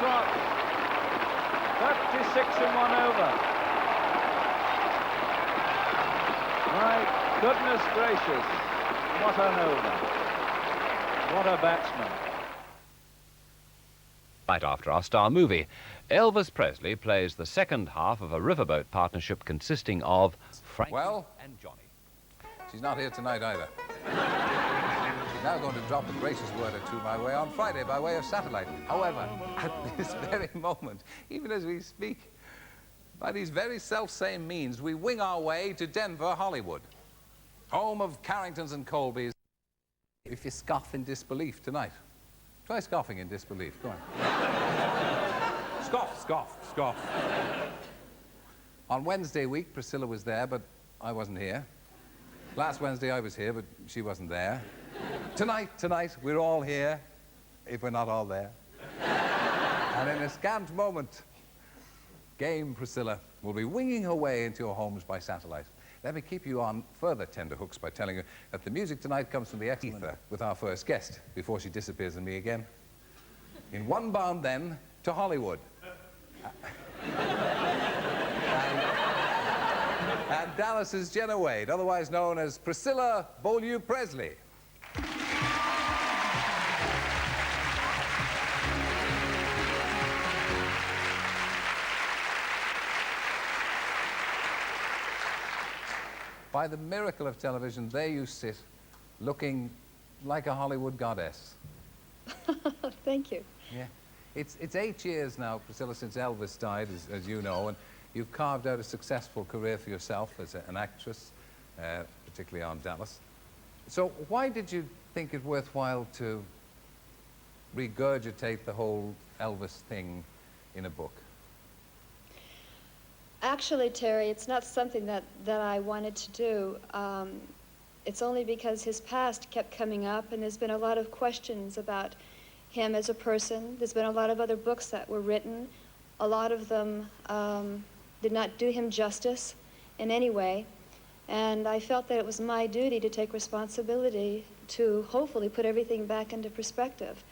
foxtrot. 36 in 1 over. My goodness gracious, what an over. What a batsman. Right after our star movie, Elvis Presley plays the second half of a riverboat partnership consisting of Frankie and Johnny. She's not here tonight either. She's now going to drop a gracious word or two my way on Friday by way of satellite. However, at this very moment, even as we speak, by these very self-same means, we wing our way to Denver, Hollywood, home of Carringtons and Colbys. If you scoff in disbelief tonight, try scoffing in disbelief. Go on. Scoff, scoff, scoff. On Wednesday week, Priscilla was there, but I wasn't here. Last Wednesday I was here, but she wasn't there. Tonight, we're all here, if we're not all there. And in a scant moment, Game Priscilla will be winging her way into your homes by satellite. Let me keep you on further tenterhooks by telling you that the music tonight comes from the ether with our first guest, before she disappears in me again. In one bound, then, to Hollywood. And Dallas's Jenna Wade, otherwise known as Priscilla Beaulieu Presley. By the miracle of television, there you sit, looking like a Hollywood goddess. Thank you. Yeah. It's 8 years now, Priscilla, since Elvis died, as you know, and you've carved out a successful career for yourself as an actress, particularly on Dallas. So why did you think it worthwhile to regurgitate the whole Elvis thing in a book? Actually, Terry, it's not something that I wanted to do. It's only because his past kept coming up, and there's been a lot of questions about him as a person. There's been a lot of other books that were written. A lot of them did not do him justice in any way. And I felt that it was my duty to take responsibility to hopefully put everything back into perspective.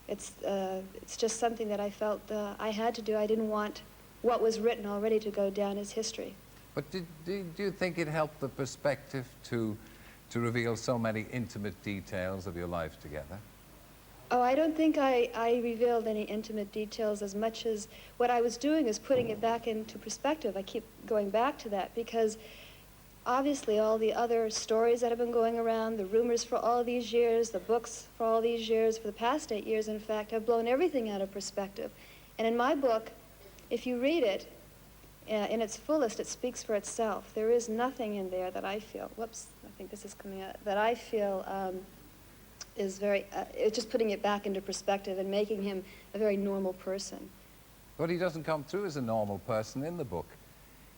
It's just something that I felt I had to do. I didn't want what was written already to go down as history. But do you think it helped the perspective to reveal so many intimate details of your life together? Oh, I don't think I revealed any intimate details as much as what I was doing is putting it back into perspective. I keep going back to that because obviously all the other stories that have been going around, the rumors for all these years, the books for all these years, for the past 8 years, in fact, have blown everything out of perspective. And in my book, if you read it in its fullest, it speaks for itself. There is nothing in there that I feel, whoops, I think this is coming out, that I feel is very, it's just putting it back into perspective and making him a very normal person. But he doesn't come through as a normal person in the book.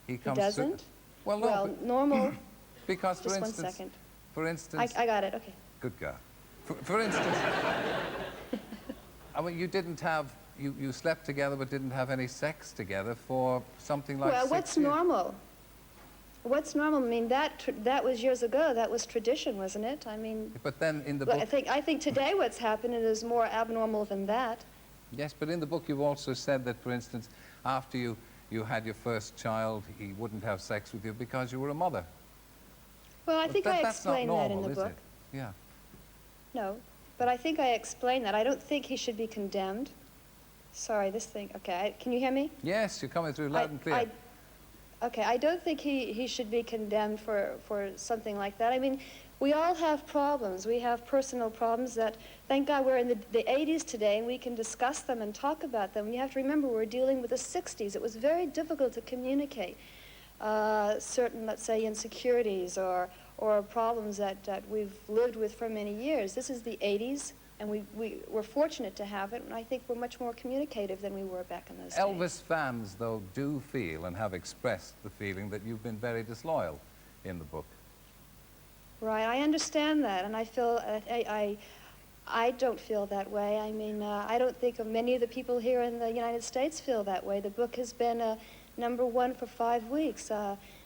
He comes doesn't? Through, well, no, well, normal, because just 1 second. For instance... I got it, okay. Good girl. For instance, I mean, you didn't have, you slept together but didn't have any sex together for something like 6 years. Well, what's normal? What's normal? I mean, that was years ago. That was tradition, wasn't it? I mean... But then in the book... I think today what's happening is more abnormal than that. Yes, but in the book you've also said that, for instance, after you had your first child, he wouldn't have sex with you because you were a mother. Well, I think I explained that in the book. That's not normal, is it? Yeah. No, but I think I explained that. I don't think he should be condemned. Sorry, this thing... Okay, can you hear me? Yes, you're coming through loud and clear. Okay, I don't think he should be condemned for something like that. I mean, we all have problems. We have personal problems that, thank God we're in the 80s today and we can discuss them and talk about them. You have to remember we're dealing with the 60s. It was very difficult to communicate certain, let's say, insecurities or problems that we've lived with for many years. This is the 80s. And we're fortunate to have it, and I think we're much more communicative than we were back in those days. Elvis fans, though, do feel and have expressed the feeling that you've been very disloyal in the book. Right, I understand that, and I feel, I don't feel that way. I mean, I don't think many of the people here in the United States feel that way. The book has been #1 for 5 weeks.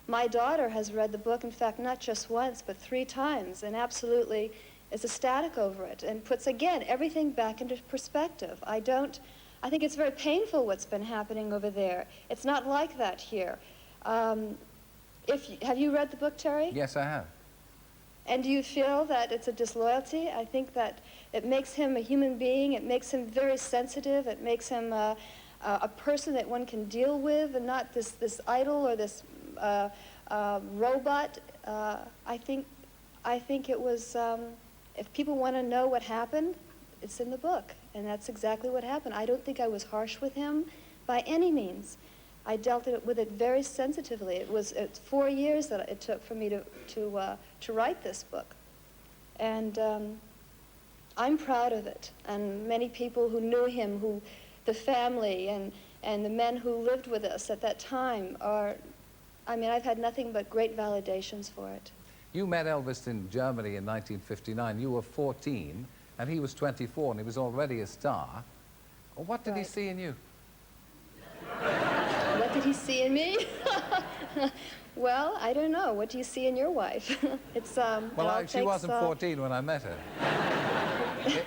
My daughter has read the book, in fact, not just once, but 3 times, and absolutely is ecstatic over it and puts, again, everything back into perspective. I think it's very painful what's been happening over there. It's not like that here. Have you read the book, Terry? Yes, I have. And do you feel that it's a disloyalty? I think that it makes him a human being. It makes him very sensitive. It makes him a person that one can deal with, and not this idol or this robot. I think it was, if people want to know what happened, it's in the book, and that's exactly what happened. I don't think I was harsh with him by any means. I dealt with it very sensitively. It's 4 years that it took for me to write this book, and I'm proud of it. And many people who knew him, the family and the men who lived with us at that time I've had nothing but great validations for it. You met Elvis in Germany in 1959. You were 14, and he was 24, and he was already a star. What did he see in you? What did he see in me? Well, I don't know. What do you see in your wife? She wasn't 14 when I met her.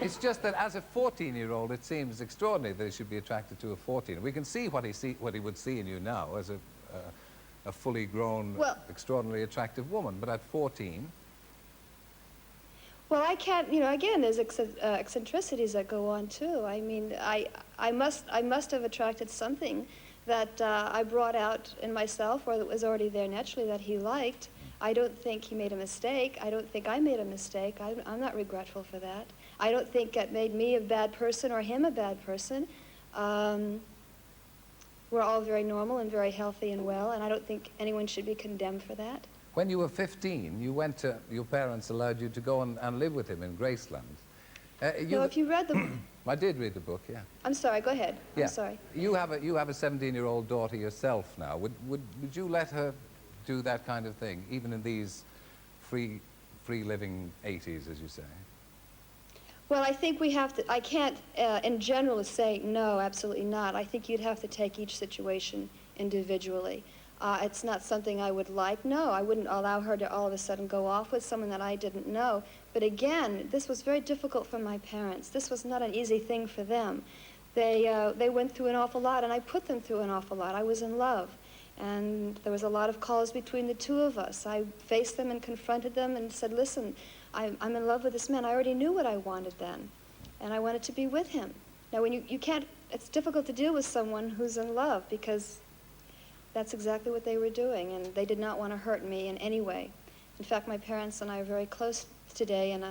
It's just that as a 14-year-old, it seems extraordinary that he should be attracted to a 14. We can see what he would see in you now as a fully grown, extraordinarily attractive woman. But at 14... Well, I can't, again, there's eccentricities that go on, too. I mean, I must have attracted something that I brought out in myself, or that was already there naturally, that he liked. I don't think he made a mistake. I don't think I made a mistake. I'm not regretful for that. I don't think it made me a bad person or him a bad person. We're all very normal and very healthy and well, and I don't think anyone should be condemned for that. When you were 15, your parents allowed you to go and live with him in Graceland. If you read the... I did read the book, yeah. I'm sorry, go ahead. Yeah. I'm sorry. You have a 17-year-old daughter yourself now. Would you let her do that kind of thing, even in these free-living 80s, as you say? Well, I think we have to... I can't, in general, say no, absolutely not. I think you'd have to take each situation individually. It's not something I would like. No, I wouldn't allow her to all of a sudden go off with someone that I didn't know. But again, this was very difficult for my parents. This was not an easy thing for them. They went through an awful lot, and I put them through an awful lot. I was in love, and there was a lot of calls between the two of us. I faced them and confronted them and said, listen, I'm in love with this man. I already knew what I wanted then, and I wanted to be with him. Now, when you can't, it's difficult to deal with someone who's in love, because that's exactly what they were doing, and they did not want to hurt me in any way. In fact, my parents and I are very close today, and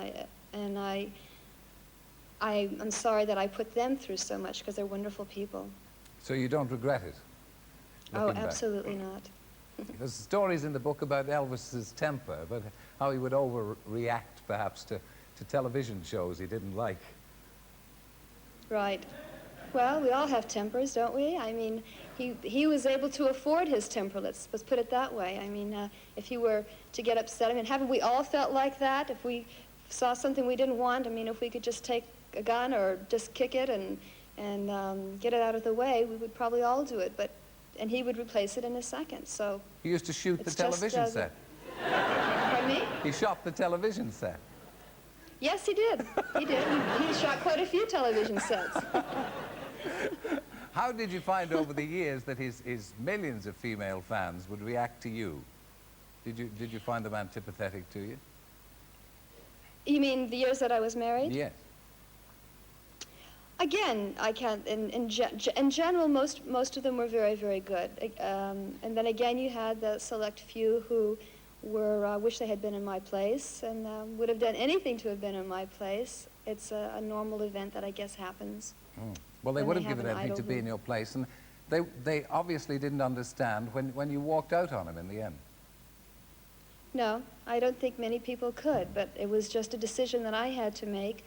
I'm sorry that I put them through so much, because they're wonderful people. So you don't regret it? Oh, absolutely not. There's stories in the book about Elvis's temper, but how he would overreact, perhaps, to television shows he didn't like. Right. Well, we all have tempers, don't we? I mean, he was able to afford his temper, let's put it that way. I mean, if he were to get upset, I mean, haven't we all felt like that? If we saw something we didn't want, I mean, if we could just take a gun or just kick it and get it out of the way, we would probably all do it, and he would replace it in a second, so... He used to shoot the television set. Pardon me? He shot the television set. Yes, he did. He did. He shot quite a few television sets. How did you find over the years that his millions of female fans would react to you? Did you find them antipathetic to you? You mean the years that I was married? Yes. Again, I can't. In general, most of them were very, very good. And then again, you had the select few who were wish they had been in my place and would have done anything to have been in my place. It's a normal event that I guess happens. Mm. Well, they would have given everything to be in your place, and they obviously didn't understand when you walked out on him in the end. No, I don't think many people could, but it was just a decision that I had to make,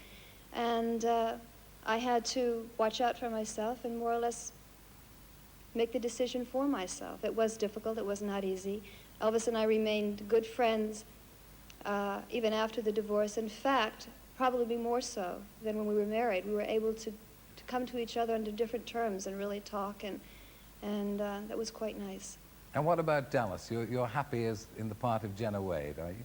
and I had to watch out for myself and more or less make the decision for myself. It was difficult. It was not easy. Elvis and I remained good friends even after the divorce. In fact, probably more so than when we were married. We were able to come to each other under different terms and really talk, and that was quite nice. And what about Dallas? You're happy as in the part of Jenna Wade, are you?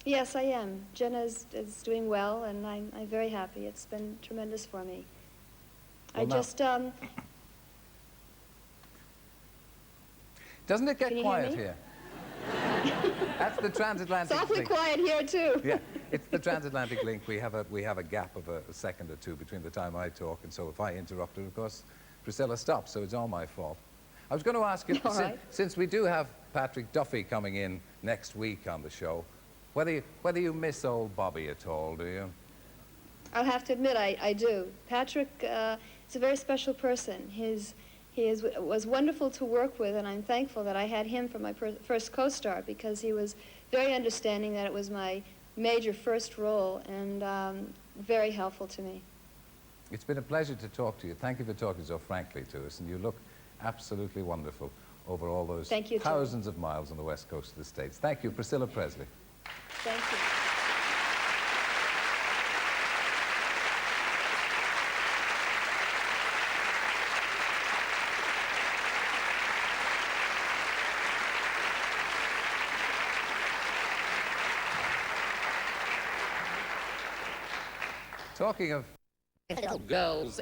Yes, I am. Jenna is doing well, and I'm very happy. It's been tremendous for me. Well, I now- just, Doesn't it get Can you hear quiet me? here? That's the transatlantic it's awfully link. quiet here, too. Yeah, it's the transatlantic link. We have a gap of a second or two between the time I talk, and so if I interrupt it, of course, Priscilla stops, so it's all my fault. I was going to ask you, All right. since we do have Patrick Duffy coming in next week on the show, whether you miss old Bobby at all, do you? I'll have to admit, I do. Patrick is a very special person. Was wonderful to work with, and I'm thankful that I had him for my first co-star, because he was very understanding that it was my major first role, and very helpful to me. It's been a pleasure to talk to you. Thank you for talking so frankly to us, and you look absolutely wonderful over all those Thank you, Jim. thousands of miles on the west coast of the States. Thank you, Priscilla Presley. Thank you. Talking of Girls